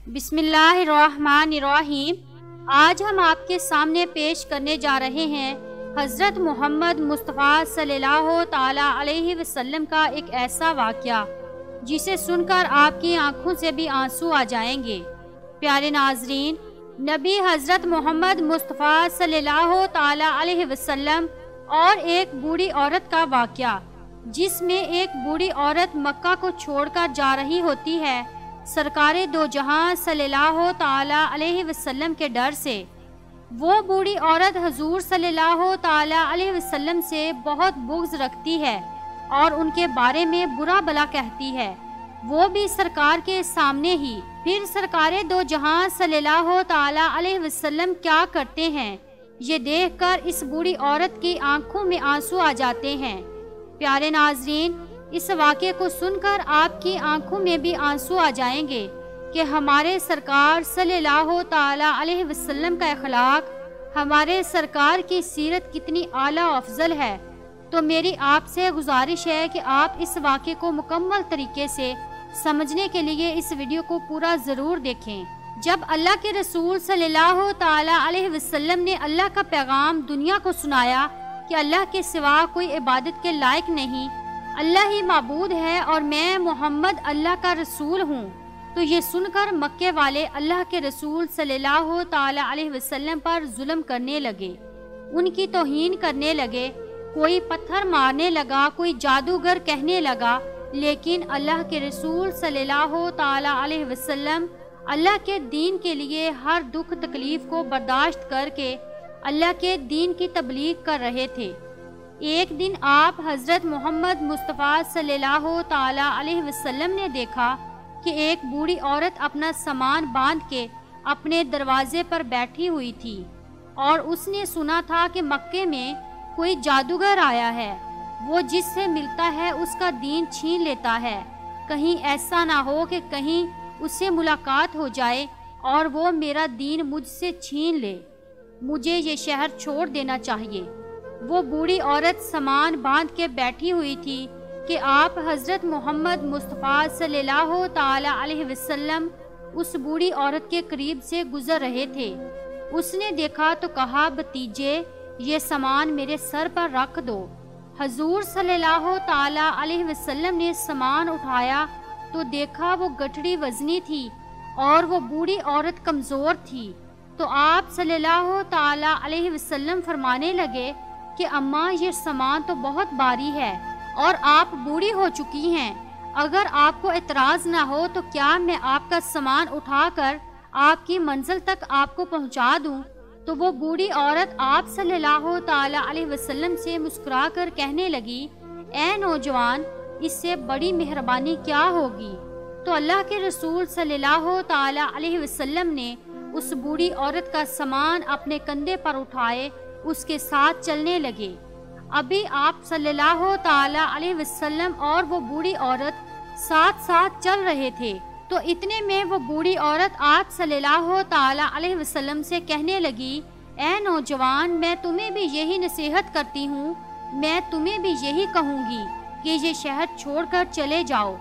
بسم اللہ الرحمن الرحیم۔ آج ہم آپ کے سامنے پیش کرنے جا رہے ہیں حضرت محمد مصطفیٰ صلی اللہ تعالی علیہ وسلم کا ایک ایسا واقعہ جسے سن کر آپ کی آنکھوں سے بھی آنسو آ جائیں گے۔ پیارے ناظرین، نبی حضرت محمد مصطفیٰ صلی اللہ تعالی علیہ وسلم اور ایک بوڑھی عورت کا واقعہ، جس میں ایک بوڑھی عورت مکہ کو چھوڑ کر جا رہی ہوتی ہے سرکار دو جہاں صلی اللہ تعالی علیہ وسلم کے ڈر سے۔ وہ بوڑھی عورت حضور صلی اللہ تعالی علیہ وسلم سے بہت بغض رکھتی ہے اور ان کے بارے میں برا بھلا کہتی ہے، وہ بھی سرکار کے سامنے ہی۔ پھر سرکار دو جہاں صلی اللہ تعالی علیہ وسلم کیا کرتے ہیں، یہ دیکھ کر اس بوڑھی عورت کی آنکھوں میں آنسو آ جاتے ہیں۔ پیارے ناظرین، اس واقعے کو سن کر آپ کی آنکھوں میں بھی آنسو آ جائیں گے کہ ہمارے سرکار صلی اللہ تعالی علیہ وسلم کا اخلاق، ہمارے سرکار کی سیرت کتنی اعلیٰ و افضل ہے۔ تو میری آپ سے گزارش ہے کہ آپ اس واقعے کو مکمل طریقے سے سمجھنے کے لیے اس ویڈیو کو پورا ضرور دیکھیں۔ جب اللہ کے رسول صلی اللہ تعالی علیہ وسلم نے اللہ کا پیغام دنیا کو سنایا کہ اللہ کے سوا کوئی عبادت کے لائق نہیں، اللہ ہی معبود ہے اور میں محمد اللہ کا رسول ہوں، تو یہ سن کر مکے والے اللہ کے رسول صلی اللہ تعالی علیہ وسلم پر ظلم کرنے لگے، ان کی توہین کرنے لگے، کوئی پتھر مارنے لگا، کوئی جادوگر کہنے لگا، لیکن اللہ کے رسول صلی اللہ تعالی علیہ وسلم اللہ کے دین کے لیے ہر دکھ تکلیف کو برداشت کر کے اللہ کے دین کی تبلیغ کر رہے تھے۔ ایک دن آپ حضرت محمد مصطفیٰ صلی اللہ تعالی علیہ وسلم نے دیکھا کہ ایک بوڑھی عورت اپنا سامان باندھ کے اپنے دروازے پر بیٹھی ہوئی تھی، اور اس نے سنا تھا کہ مکے میں کوئی جادوگر آیا ہے، وہ جس سے ملتا ہے اس کا دین چھین لیتا ہے، کہیں ایسا نہ ہو کہ کہیں اس سے ملاقات ہو جائے اور وہ میرا دین مجھ سے چھین لے، مجھے یہ شہر چھوڑ دینا چاہیے۔ وہ بوڑھی عورت سامان باندھ کے بیٹھی ہوئی تھی کہ آپ حضرت محمد مصطفیٰ صلی اللہ تعالی علیہ وسلم اس بوڑھی عورت کے قریب سے گزر رہے تھے۔ اس نے دیکھا تو کہا، بھتیجے، یہ سامان میرے سر پر رکھ دو۔ حضور صلی اللہ تعالی علیہ وسلم نے سامان اٹھایا تو دیکھا وہ گٹھڑی وزنی تھی اور وہ بوڑھی عورت کمزور تھی، تو آپ صلی اللہ تعالی علیہ وسلم فرمانے لگے کہ اماں، یہ سامان تو بہت بھاری ہے اور آپ بوڑھی ہو چکی ہیں، اگر آپ کو اعتراض نہ ہو تو کیا میں آپ کا سامان اٹھا کر آپ کی منزل تک آپ کو پہنچا دوں؟ تو وہ بوڑھی عورت آپ صلی اللہ تعالی علیہ وسلم سے مسکرا کر کہنے لگی، اے نوجوان، اس سے بڑی مہربانی کیا ہوگی؟ تو اللہ کے رسول صلی اللہ تعالی علیہ وسلم نے اس بوڑھی عورت کا سامان اپنے کندھے پر اٹھائے، اس کے ساتھ چلنے لگے۔ ابھی آپ صلی اللہ تعالی علیہ وسلم اور وہ بوڑھی عورت ساتھ ساتھ چل رہے تھے، تو اتنے میں وہ بوڑھی عورت آپ صلی اللہ تعالی علیہ وسلم سے کہنے لگی، اے نوجوان، میں تمہیں بھی یہی نصیحت کرتی ہوں، میں تمہیں بھی یہی کہوں گی کہ یہ شہر چھوڑ کر چلے جاؤ،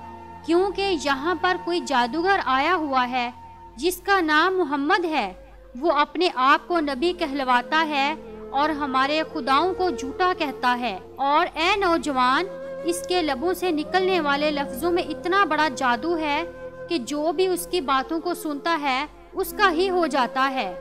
کیونکہ یہاں پر کوئی جادوگر آیا ہوا ہے جس کا نام محمد ہے، وہ اپنے آپ کو نبی کہلواتا ہے اور ہمارے خداؤں کو جھوٹا کہتا ہے، اور اے نوجوان، اس کے لبوں سے نکلنے والے لفظوں میں اتنا بڑا جادو ہے کہ جو بھی اس کی باتوں کو سنتا ہے اس کا ہی ہو جاتا ہے،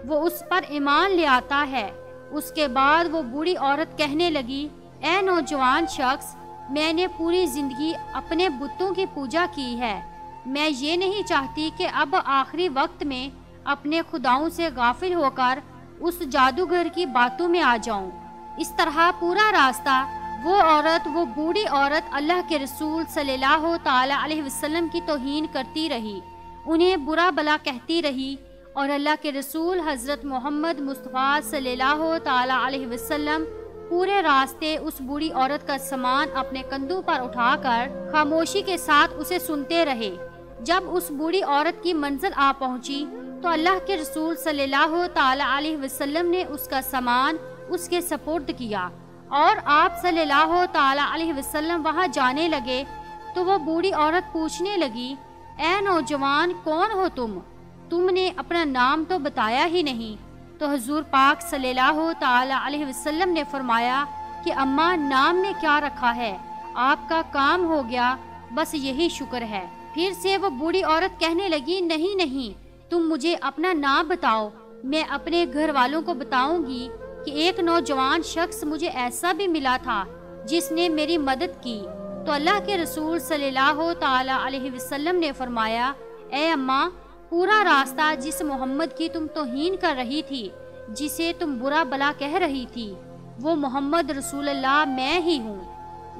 وہ اس پر ایمان لے آتا ہے۔ اس کے بعد وہ بوڑھی عورت کہنے لگی، اے نوجوان شخص، میں نے پوری زندگی اپنے بتوں کی پوجا کی ہے، میں یہ نہیں چاہتی کہ اب آخری وقت میں اپنے خداؤں سے غافل ہو کر اس جادوگر کی باتوں میں آ جاؤں۔ اس طرح پورا راستہ وہ بوڑھی عورت اللہ کے رسول صلی اللہ تعالی علیہ وسلم کی توہین کرتی رہی، انہیں برا بھلا کہتی رہی، اور اللہ کے رسول حضرت محمد مصطفیٰ صلی اللہ تعالی علیہ وسلم پورے راستے اس بوڑھی عورت کا سامان اپنے کندھوں پر اٹھا کر خاموشی کے ساتھ اسے سنتے رہے۔ جب اس بوڑھی عورت کی منزل آ پہنچی تو اللہ کے رسول صلی اللہ تعالی علیہ وسلم نے اس کا سامان اس کے سپرد کیا، اور آپ صلی اللہ تعالی علیہ وسلم وہاں جانے لگے تو وہ بوڑھی عورت پوچھنے لگی، اے نوجوان، کون ہو تم؟ تم نے اپنا نام تو بتایا ہی نہیں۔ تو حضور پاک صلی اللہ تعالی علیہ وسلم نے فرمایا کہ اماں نام میں کیا رکھا ہے، آپ کا کام ہو گیا، بس یہی شکر ہے۔ پھر سے وہ بوڑھی عورت کہنے لگی نہیں نہیں، تم مجھے اپنا نام بتاؤ، میں اپنے گھر والوں کو بتاؤں گی کہ ایک نوجوان شخص مجھے ایسا بھی ملا تھا جس نے میری مدد کی۔ تو اللہ کے رسول صلی اللہ تعالی علیہ وسلم نے فرمایا اے اماں، پورا راستہ جس محمد کی تم توہین کر رہی تھی، جسے تم برا بلا کہہ رہی تھی، وہ محمد رسول اللہ میں ہی ہوں۔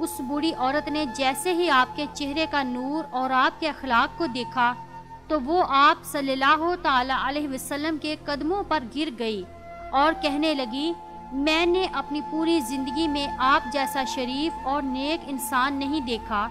اس بوڑھی عورت نے جیسے ہی آپ کے چہرے کا نور اور آپ کے اخلاق کو دیکھا تو وہ آپ صلی اللہ تعالی علیہ وسلم کے قدموں پر گر گئی اور کہنے لگی میں نے اپنی پوری زندگی میں آپ جیسا شریف اور نیک انسان نہیں دیکھا۔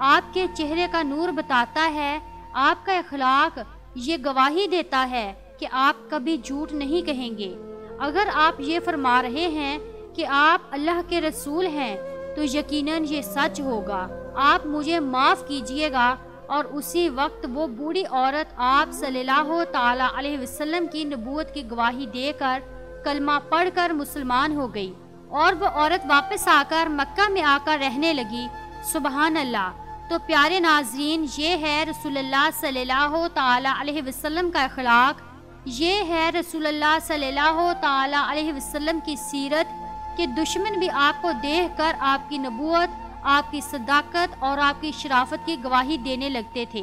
آپ کے چہرے کا نور بتاتا ہے، آپ کا اخلاق یہ گواہی دیتا ہے کہ آپ کبھی جھوٹ نہیں کہیں گے۔ اگر آپ یہ فرما رہے ہیں کہ آپ اللہ کے رسول ہیں تو یقیناً یہ سچ ہوگا، آپ مجھے معاف کیجئے گا۔ اور اسی وقت وہ بوڑھی عورت آپ صلی اللہ تعالی علیہ وسلم کی نبوت کی گواہی دے کر کلمہ پڑھ کر مسلمان ہو گئی، اور وہ عورت واپس آ کر مکہ میں آ کر رہنے لگی۔ سبحان اللہ۔ تو پیارے ناظرین، یہ ہے رسول اللہ صلی اللہ تعالی علیہ وسلم کا اخلاق، یہ ہے رسول اللہ صلی اللہ تعالی علیہ وسلم کی سیرت کہ دشمن بھی آپ کو دیکھ کر آپ کی نبوت، آپ کی صداقت اور آپ کی شرافت کی گواہی دینے لگتے تھے۔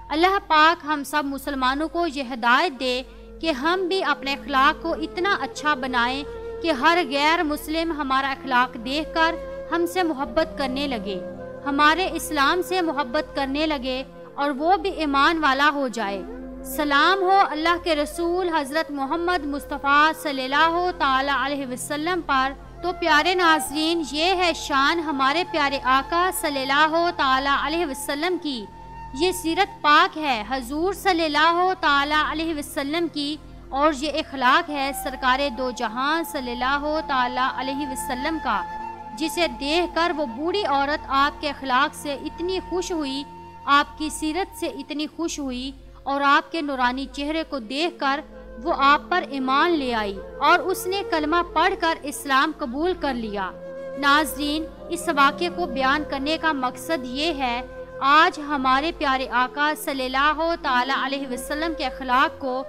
اللہ پاک ہم سب مسلمانوں کو یہ ہدایت دے کہ ہم بھی اپنے اخلاق کو اتنا اچھا بنائیں کہ ہر غیر مسلم ہمارا اخلاق دیکھ کر ہم سے محبت کرنے لگے، ہمارے اسلام سے محبت کرنے لگے اور وہ بھی ایمان والا ہو جائے۔ سلام ہو اللہ کے رسول حضرت محمد مصطفیٰ صلی اللہ تعالی علیہ وسلم پر۔ تو پیارے ناظرین، یہ ہے شان ہمارے پیارے آقا صلی اللہ تعالی علیہ وسلم کی، یہ سیرت پاک ہے حضور صلی اللہ تعالی علیہ وسلم کی، اور یہ اخلاق ہے سرکار دو جہاں صلی اللہ تعالی علیہ وسلم کا، جسے دیکھ کر وہ بوڑھی عورت آپ کے اخلاق سے اتنی خوش ہوئی، آپ کی سیرت سے اتنی خوش ہوئی، اور آپ کے نورانی چہرے کو دیکھ کر وہ آپ پر ایمان لے آئی اور اس نے کلمہ پڑھ کر اسلام قبول کر لیا۔ ناظرین، اس واقعے کو بیان کرنے کا مقصد یہ ہے، آج ہمارے پیارے آقا صلی اللہ تعالی علیہ وسلم کے اخلاق کو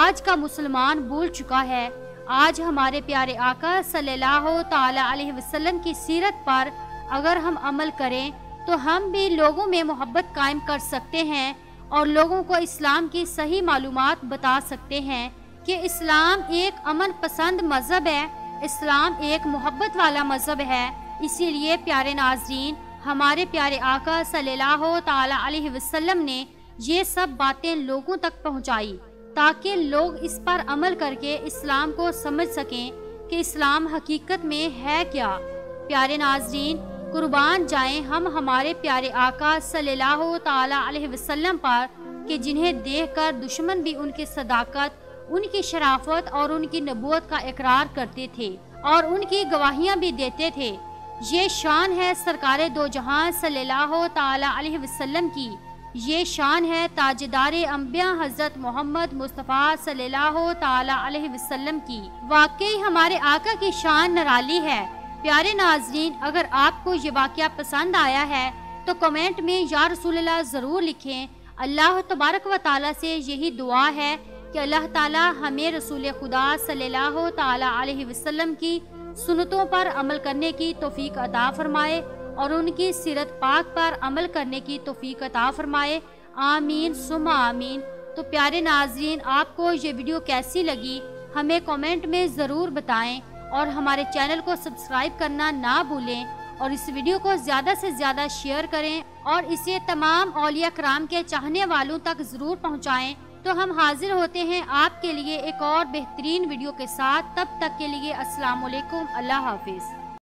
آج کا مسلمان بھول چکا ہے۔ آج ہمارے پیارے آقا صلی اللہ تعالی علیہ وسلم کی سیرت پر اگر ہم عمل کریں تو ہم بھی لوگوں میں محبت قائم کر سکتے ہیں اور لوگوں کو اسلام کی صحیح معلومات بتا سکتے ہیں کہ اسلام ایک امن پسند مذہب ہے، اسلام ایک محبت والا مذہب ہے۔ اسی لیے پیارے ناظرین، ہمارے پیارے آقا صلی اللہ تعالی علیہ وسلم نے یہ سب باتیں لوگوں تک پہنچائی تاکہ لوگ اس پر عمل کر کے اسلام کو سمجھ سکیں کہ اسلام حقیقت میں ہے کیا۔ پیارے ناظرین، قربان جائیں ہم ہمارے پیارے آقا صلی اللہ تعالی علیہ وسلم پر کہ جنہیں دیکھ کر دشمن بھی ان کی صداقت، ان کی شرافت اور ان کی نبوت کا اقرار کرتے تھے اور ان کی گواہیاں بھی دیتے تھے۔ یہ شان ہے سرکار دو جہاں صلی اللہ تعالی علیہ وسلم کی، یہ شان ہے تاجدار انبیاء حضرت محمد مصطفیٰ صلی اللہ تعالی علیہ وسلم کی۔ واقعی ہمارے آقا کی شان نرالی ہے۔ پیارے ناظرین، اگر آپ کو یہ واقعہ پسند آیا ہے تو کمنٹ میں یا رسول اللہ ضرور لکھیں۔ اللہ تبارک و تعالیٰ سے یہی دعا ہے کہ اللہ تعالیٰ ہمیں رسول خدا صلی اللہ تعالی علیہ وسلم کی سنتوں پر عمل کرنے کی توفیق عطا فرمائے اور ان کی سیرت پاک پر عمل کرنے کی توفیق عطا فرمائے۔ آمین ثم آمین۔ تو پیارے ناظرین، آپ کو یہ ویڈیو کیسی لگی ہمیں کمنٹ میں ضرور بتائیں اور ہمارے چینل کو سبسکرائب کرنا نہ بھولیں اور اس ویڈیو کو زیادہ سے زیادہ شیئر کریں اور اسے تمام اولیاء کرام کے چاہنے والوں تک ضرور پہنچائیں۔ تو ہم حاضر ہوتے ہیں آپ کے لیے ایک اور بہترین ویڈیو کے ساتھ، تب تک کے لیے السلام علیکم، اللہ حافظ۔